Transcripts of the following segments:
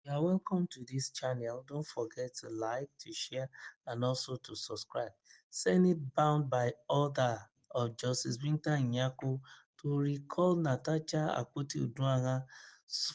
You are welcome to this channel. Don't forget to like, to share, and also to subscribe. Senate bound by order of Justice Binta Nyako to recall Natasha Akpoti-Uduaghan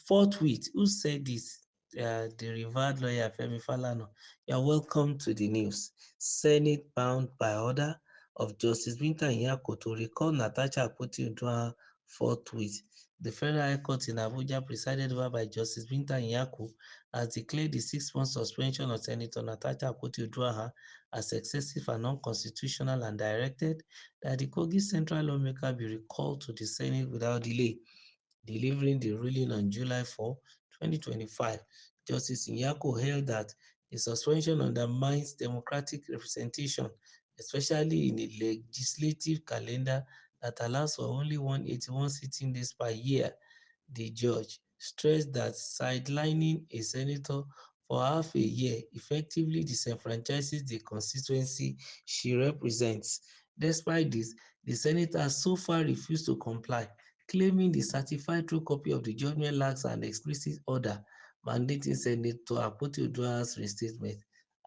forthwith. Who said this? The revered lawyer Femi Falana. You are welcome to the news. Senate bound by order of Justice Binta Nyako to recall Natasha Akpoti-Uduaghan forthwith. The Federal High Court in Abuja, presided over by Justice Binta Nyako, has declared the 6-month suspension of Senator Natasha Akpoti-Uduaghan as excessive and unconstitutional and directed that the Kogi Central lawmaker be recalled to the Senate without delay. Delivering the ruling on July 4, 2025, Justice Nyako held that the suspension undermines democratic representation, especially in a legislative calendar that allows for only 181 sitting days per year. The judge stressed that sidelining a senator for half a year effectively disenfranchises the constituency she represents. Despite this, the senator has so far refused to comply, claiming the certified true copy of the judgment lacks an explicit order mandating Senator Akpoti-Uduaghan's reinstatement.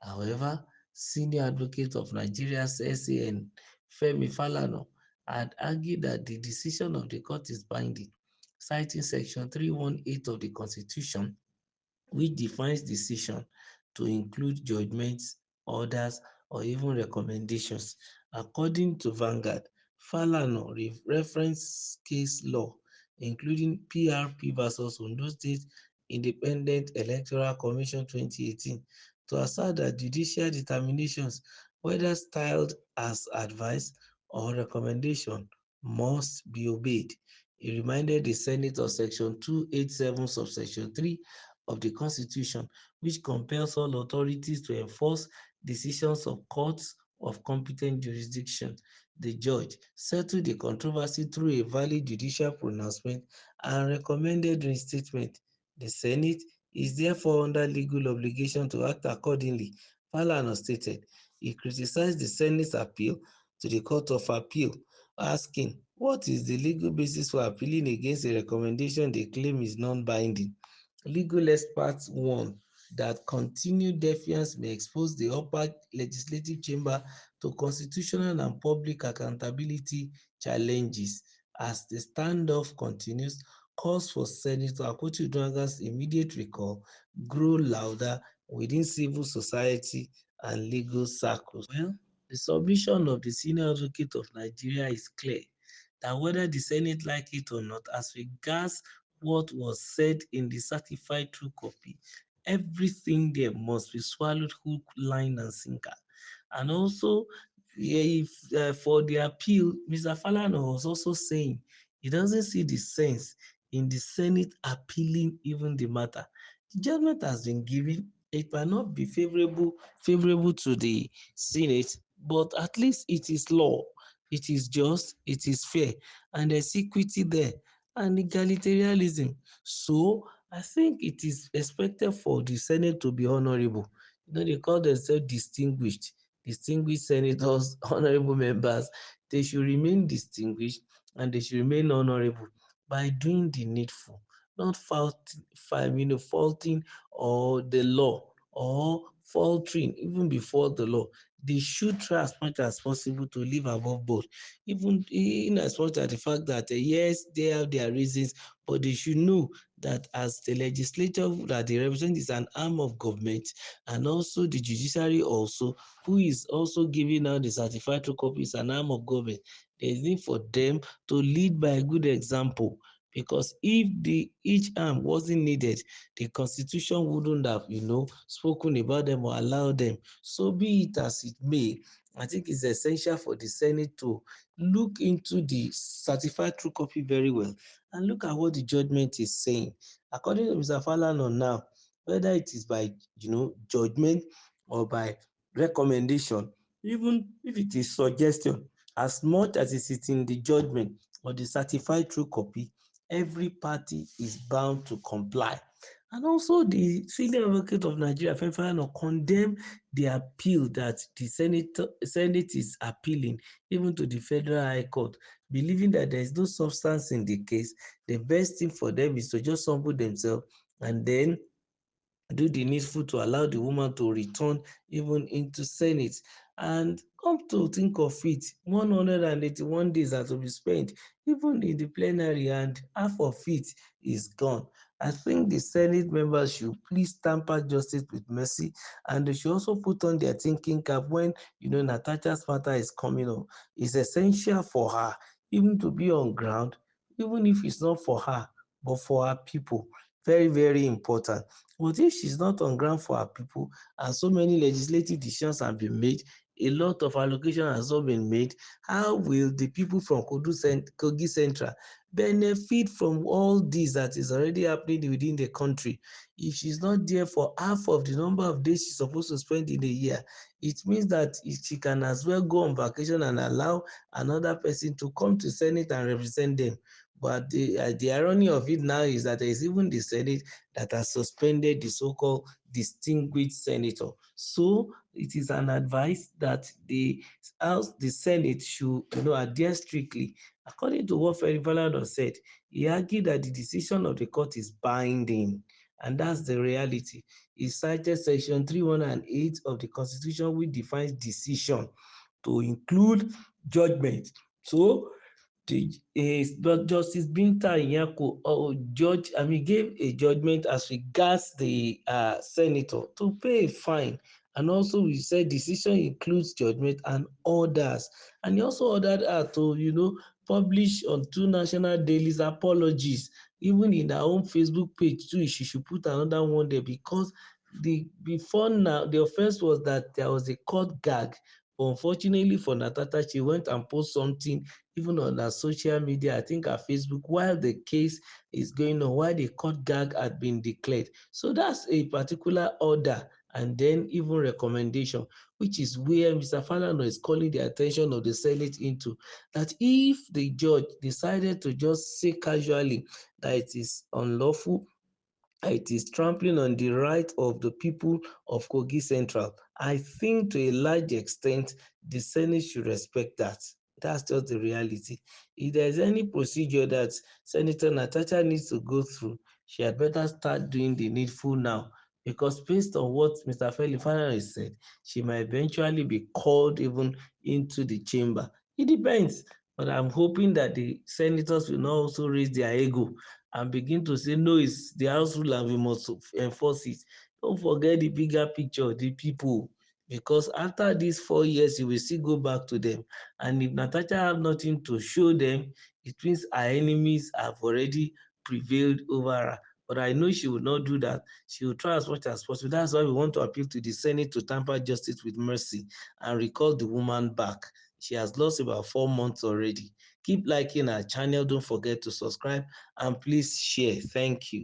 However, senior advocate of Nigeria's SAN, Femi Falana, had argued that the decision of the court is binding, citing Section 318 of the Constitution, which defines decision to include judgments, orders, or even recommendations. According to Vanguard, Falana referenced case law, including PRP versus Ondo State Independent Electoral Commission 2018, to assert that judicial determinations, whether styled as advice or recommendation, must be obeyed. He reminded the Senate of Section 287, subsection 3 of the Constitution, which compels all authorities to enforce decisions of courts of competent jurisdiction. The judge settled the controversy through a valid judicial pronouncement and recommended reinstatement. The Senate is therefore under legal obligation to act accordingly, Falana stated. He criticized the Senate's appeal to the Court of Appeal, asking, what is the legal basis for appealing against a recommendation they claim is non-binding? Legal experts warn that continued defiance may expose the upper legislative chamber to constitutional and public accountability challenges. As the standoff continues, calls for Senator Akpoti-Uduaghan's immediate recall grow louder within civil society and legal circles. Well, the submission of the senior advocate of Nigeria is clear that whether the Senate like it or not, as regards what was said in the certified true copy, everything there must be swallowed hook, line, and sinker. And also, if for the appeal, Mr. Falana was also saying he doesn't see the sense in the Senate appealing even the matter. The judgment has been given. It might not be favorable to the Senate, but at least it is law. It is just, it is fair, and there's equity there and egalitarianism. So I think it is expected for the Senate to be honorable. They call themselves distinguished senators, honorable members. They should remain distinguished and they should remain honorable by doing the needful, not faulting or the law or faltering even before the law. They should try as much as possible to live above board, even in as much as the fact that yes, they have their reasons, but they should know that as the legislature that they represent is an arm of government, and also the judiciary also, who is also giving out the certified true copy, is an arm of government. There is need for them to lead by a good example, because if each arm wasn't needed, the constitution wouldn't have spoken about them or allowed them. So be it as it may, I think it's essential for the Senate to look into the certified true copy very well and look at what the judgment is saying. According to Mr. Falana now, whether it is by judgment or by recommendation, even if it is suggestion, as much as it is in the judgment or the certified true copy, every party is bound to comply. And also the senior advocate of Nigeria, Femi Falana, condemned the appeal that the Senate is appealing even to the Federal High Court, believing that there is no substance in the case. The best thing for them is to just humble themselves and then do the needful to allow the woman to return even into Senate. And come to think of it, 181 days are to be spent even in the plenary, and half of it is gone. I think the Senate members should please tamper justice with mercy, and they should also put on their thinking cap when Natasha's matter is coming up. It's essential for her even to be on ground, even if it's not for her, but for her people. Very, very important. But if she's not on ground for her people and so many legislative decisions have been made, a lot of allocation has not been made, how will the people from Kogi Central benefit from all this that is already happening within the country? If she's not there for half of the number of days she's supposed to spend in a year, it means that she can as well go on vacation and allow another person to come to Senate and represent them. But the irony of it now is that there is even the Senate that has suspended the so-called distinguished senator. So it is an advice that the House, the Senate should adhere strictly. According to what Femi Falana said, he argued that the decision of the court is binding, and that's the reality. He cited Section 318 of the Constitution, which defines decision to include judgment. So but Justice Binta Nyako gave a judgment as regards the senator to pay a fine, and also we said decision includes judgment and orders, and he also ordered her to publish on two national dailies apologies. Even in her own Facebook page too, she should put another one there, because before now the offense was that there was a court gag. But unfortunately for Natasha, she went and posted something even on her social media, I think her Facebook, while the case is going on, while the court gag had been declared. So that's a particular order and then even recommendation, which is where Mr. Falana is calling the attention of the Senate into, that if the judge decided to just say casually that it is unlawful, it is trampling on the right of the people of Kogi Central, I think to a large extent, the Senate should respect that. That's just the reality. If there's any procedure that Senator Natasha needs to go through, she had better start doing the needful now. Because based on what Mr. Felifana said, she might eventually be called even into the chamber. It depends. But I'm hoping that the senators will not also raise their ego and begin to say, no, it's the house rule and we must enforce it. Don't forget the bigger picture, the people. Because after these 4 years, you will still go back to them. And if Natasha have nothing to show them, it means her enemies have already prevailed over her. But I know she will not do that. She will try as much as possible. That's why we want to appeal to the Senate to tamper justice with mercy and recall the woman back. She has lost about 4 months already. Keep liking our channel. Don't forget to subscribe and please share. Thank you.